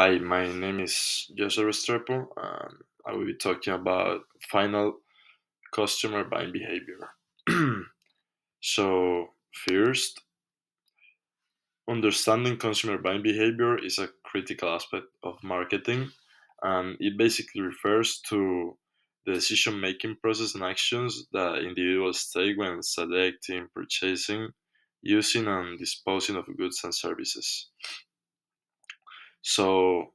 Hi, my name is Joseph Restrepo, and I will be talking about final customer buying behavior. So, first, understanding consumer buying behavior is a critical aspect of marketing, and it basically refers to the decision making process and actions that individuals take when selecting, purchasing, using, and disposing of goods and services. So,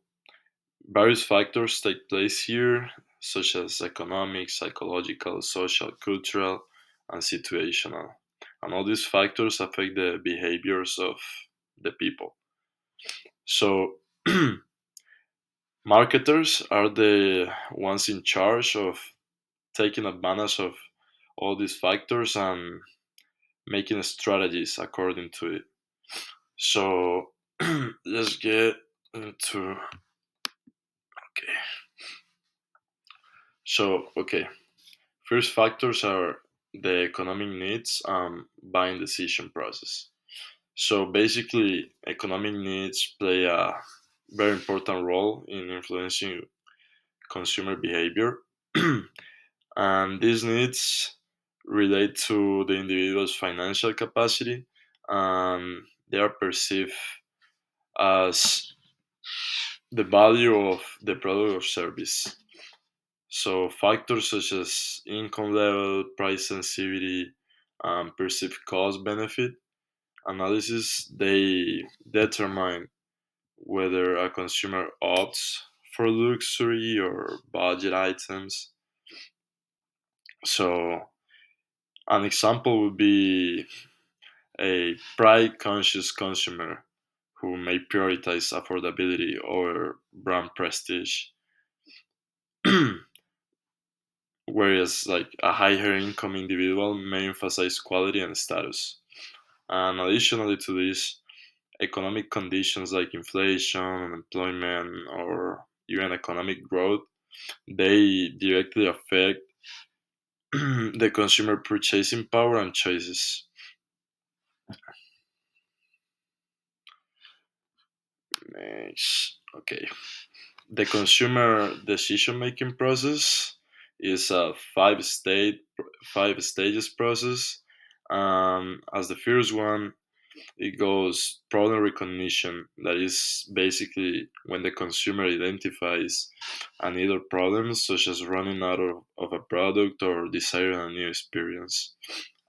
various factors take place here, such as economic, psychological, social, cultural, and situational. And all these factors affect the behaviors of the people. So, marketers are the ones in charge of taking advantage of all these factors and making strategies according to it. So, let's get into. Okay. Okay. First factors are the economic needs and buying decision process. So basically, economic needs play a very important role in influencing consumer behavior, and these needs relate to the individual's financial capacity, and they are perceived as the value of the product or service. So factors such as income level, price sensitivity, and perceived cost benefit analysis, they determine whether a consumer opts for luxury or budget items. So an example would be a price conscious consumer who may prioritize affordability over brand prestige. Whereas like a higher income individual may emphasize quality and status. And additionally to this, economic conditions like inflation, unemployment, or even economic growth, they directly affect the consumer purchasing power and choices. Next, okay. The consumer decision making process is a five stages process. As the first one, it goes problem recognition. That is basically when the consumer identifies a need or problem, such as running out of a product or desiring a new experience.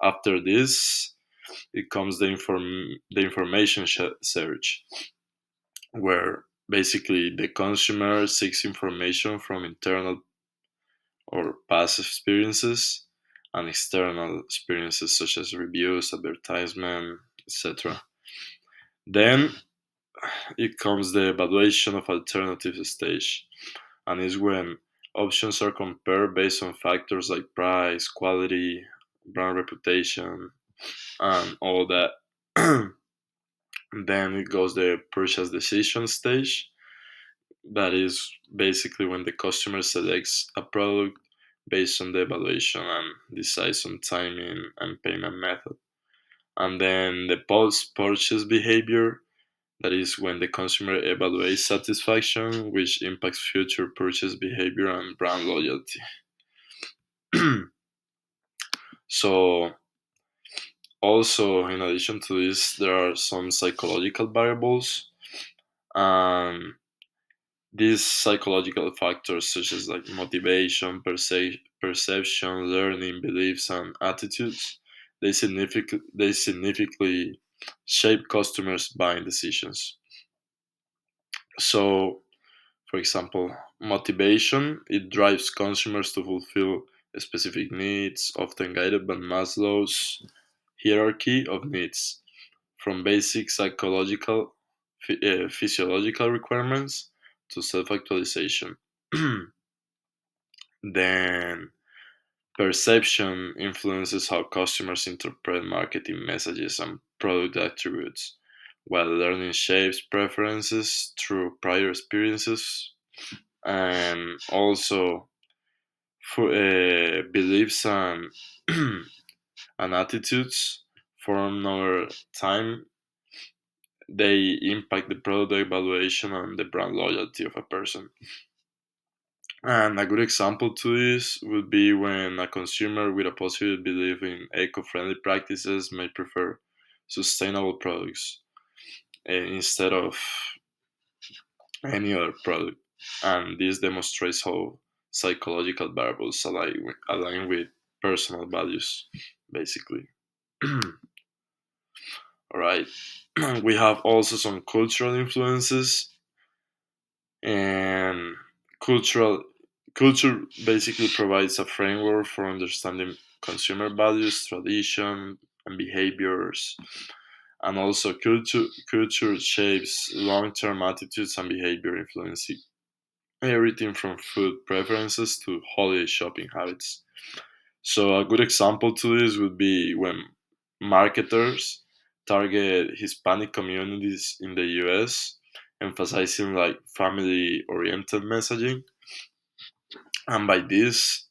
After this, it comes the information search, where basically the consumer seeks information from internal or past experiences and external experiences such as reviews, advertisement, etc. Then it comes the evaluation of alternatives stage, and is when options are compared based on factors like price, quality, brand reputation, and all that. Then it goes the purchase decision stage. That is basically when the customer selects a product based on the evaluation and decides on timing and payment method. And then the post purchase behavior, that is when the consumer evaluates satisfaction, which impacts future purchase behavior and brand loyalty. So, also, in addition to this, there are some psychological variables. And these psychological factors, such as like motivation, perception, learning, beliefs, and attitudes, they significantly shape customers' buying decisions. So, for example, motivation, it drives consumers to fulfill specific needs, often guided by Maslow's hierarchy of needs, from basic psychological, physiological requirements to self-actualization. Then perception influences how customers interpret marketing messages and product attributes, while learning shapes preferences through prior experiences. And also beliefs and and attitudes formed over time They impact the product evaluation and the brand loyalty of a person. And a good example to this would be when a consumer with a positive belief in eco-friendly practices may prefer sustainable products instead of any other product. And this demonstrates how psychological variables align with personal values, basically. All right. We have also some cultural influences, and cultural culture basically provides a framework for understanding consumer values, tradition, and behaviors. And also, culture shapes long-term attitudes and behavior, influencing everything from food preferences to holiday shopping habits. So a good example to this would be when marketers target Hispanic communities in the US, emphasizing like family oriented messaging, and by this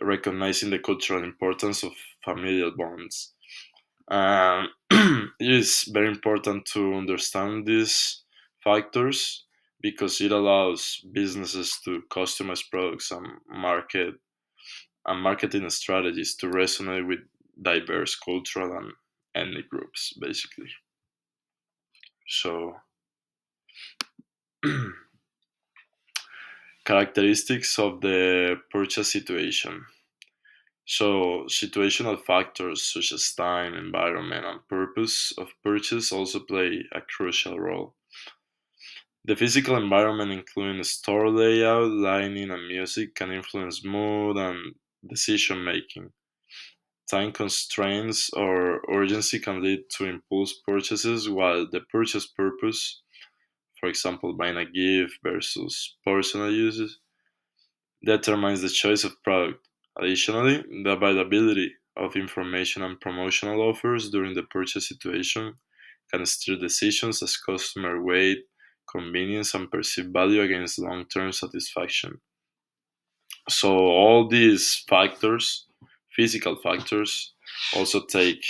recognizing the cultural importance of familial bonds. Um, it is very important to understand these factors because it allows businesses to customize products and marketing strategies to resonate with diverse cultural and ethnic groups, basically. So, characteristics of the purchase situation. So, situational factors such as time, environment, and purpose of purchase also play a crucial role. The physical environment, including store layout, lighting, and music, can influence mood and decision making. Time constraints or urgency can lead to impulse purchases, while the purchase purpose, for example, buying a gift versus personal uses, determines the choice of product. Additionally, the availability of information and promotional offers during the purchase situation can steer decisions as customer weight, convenience, and perceived value against long term satisfaction. So, all these factors, physical factors, also take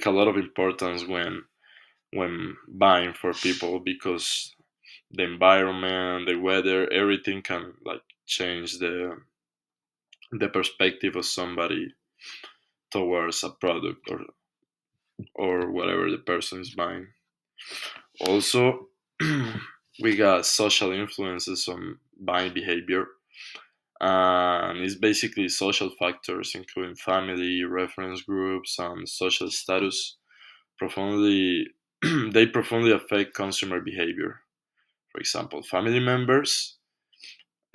a lot of importance when buying for people because the environment, the weather, everything can like change the perspective of somebody towards a product or whatever the person is buying. Also, we got social influences on buying behavior, and it's basically social factors including family, reference groups, and social status profoundly they profoundly affect consumer behavior. For example, family members,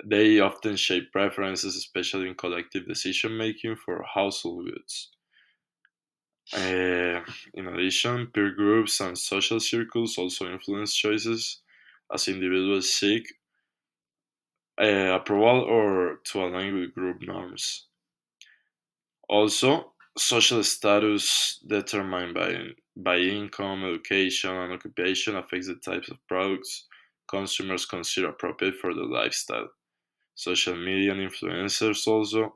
they often shape preferences, especially in collective decision making for household goods. In addition, peer groups and social circles also influence choices as individuals seek approval or to align with group norms. Also, social status determined by income, education, and occupation affects the types of products consumers consider appropriate for their lifestyle. Social media and influencers also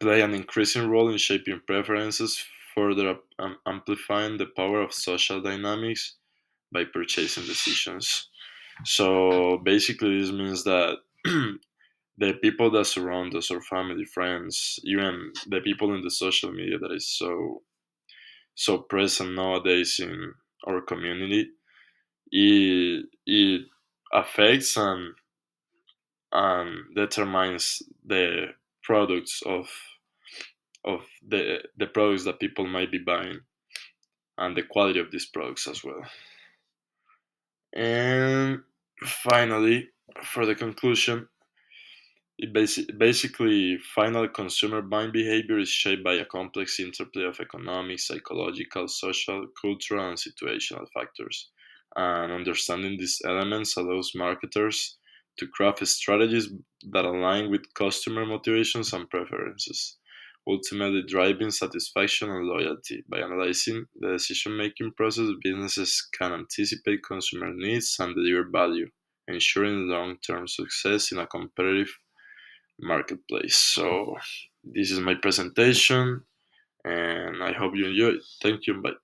play an increasing role in shaping preferences, further amplifying the power of social dynamics by purchasing decisions. So basically, this means that the people that surround us, our family, friends, even the people in the social media that is so present nowadays in our community, it affects and determines the products of the products that people might be buying and the quality of these products as well. And finally, for the conclusion, basically final consumer buying behavior is shaped by a complex interplay of economic, psychological, social, cultural, and situational factors. And understanding these elements allows marketers to craft strategies that align with customer motivations and preferences, ultimately driving satisfaction and loyalty. By analyzing the decision making process, businesses can anticipate consumer needs and deliver value, ensuring long term success in a competitive marketplace. So this is my presentation, and I hope you enjoy it. Thank you. Bye.